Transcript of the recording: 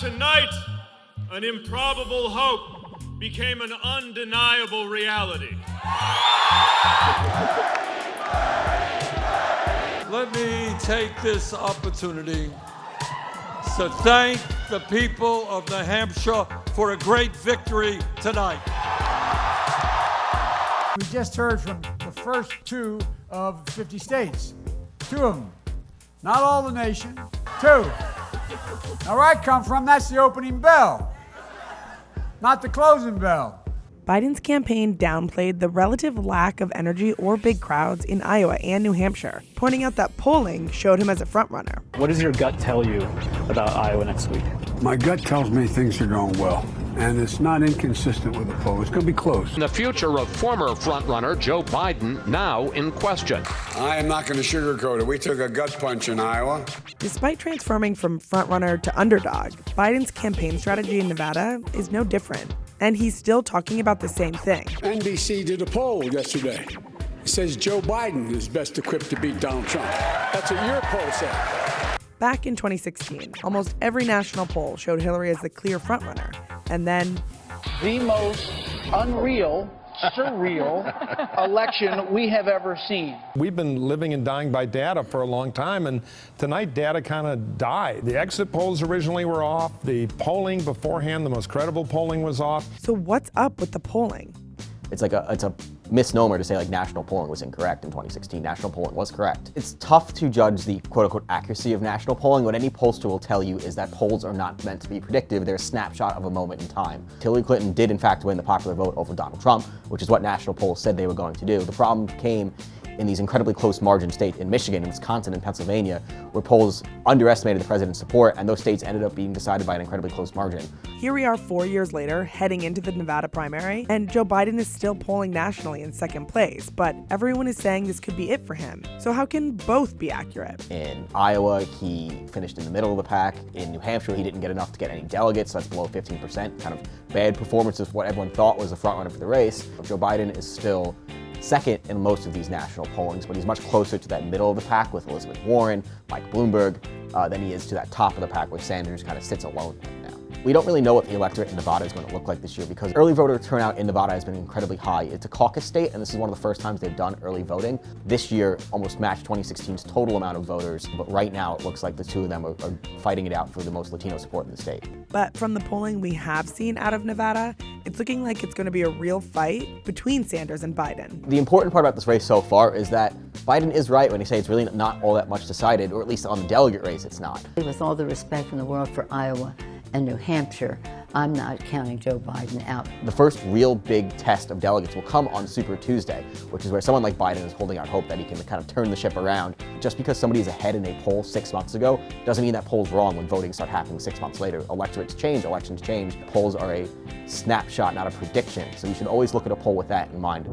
tonight, an improbable hope became an undeniable reality. Let me take this opportunity to thank the people of New Hampshire for a great victory tonight. We just heard from the first two of 50 states. Two of them. Not all the nation, two. Now where I come from, that's the opening bell, not the closing bell. Biden's campaign downplayed the relative lack of energy or big crowds in Iowa and New Hampshire, pointing out that polling showed him as a frontrunner. What does your gut tell you about Iowa next week? My gut tells me things are going well, and it's not inconsistent with the poll. It's going to be close. The future of former frontrunner Joe Biden now in question. I am not going to sugarcoat it. We took a gut punch in Iowa. Despite transforming from frontrunner to underdog, Biden's campaign strategy in Nevada is no different. And he's still talking about the same thing. NBC did a poll yesterday. It says Joe Biden is best equipped to beat Donald Trump. That's what your poll said. Back in 2016, almost every national poll showed Hillary as the clear frontrunner. And then the most unreal, surreal election we have ever seen. We've been living and dying by data for a long time, and tonight data kind of died. The exit polls originally were off. The polling beforehand, the most credible polling, was off. So what's up with the polling? It's a misnomer to say like national polling was incorrect in 2016. National polling was correct. It's tough to judge the quote-unquote accuracy of national polling. What any pollster will tell you is that polls are not meant to be predictive. They're a snapshot of a moment in time. Hillary Clinton did in fact win the popular vote over Donald Trump, which is what national polls said they were going to do. The problem came in these incredibly close margin states in Michigan, Wisconsin, and Pennsylvania, where polls underestimated the president's support, and those states ended up being decided by an incredibly close margin. Here we are 4 years later, heading into the Nevada primary, and Joe Biden is still polling nationally in second place, but everyone is saying this could be it for him. So how can both be accurate? In Iowa, he finished in the middle of the pack. In New Hampshire, he didn't get enough to get any delegates, so that's below 15%. Kind of bad performance of what everyone thought was the frontrunner for the race. Joe Biden is still second in most of these national pollings, but he's much closer to that middle of the pack with Elizabeth Warren, Mike Bloomberg, than he is to that top of the pack where Sanders kind of sits alone now. We don't really know what the electorate in Nevada is going to look like this year because early voter turnout in Nevada has been incredibly high. It's a caucus state, and this is one of the first times they've done early voting. This year almost matched 2016's total amount of voters, but right now it looks like the two of them are fighting it out for the most Latino support in the state. But from the polling we have seen out of Nevada, it's looking like it's going to be a real fight between Sanders and Biden. The important part about this race so far is that Biden is right when he says it's really not all that much decided, or at least on the delegate race it's not. With all the respect in the world for Iowa and New Hampshire, I'm not counting Joe Biden out. The first real big test of delegates will come on Super Tuesday, which is where someone like Biden is holding out hope that he can kind of turn the ship around. Just because somebody is ahead in a poll 6 months ago doesn't mean that poll's wrong when voting starts happening 6 months later. Electorates change, elections change. Polls are a snapshot, not a prediction. So you should always look at a poll with that in mind.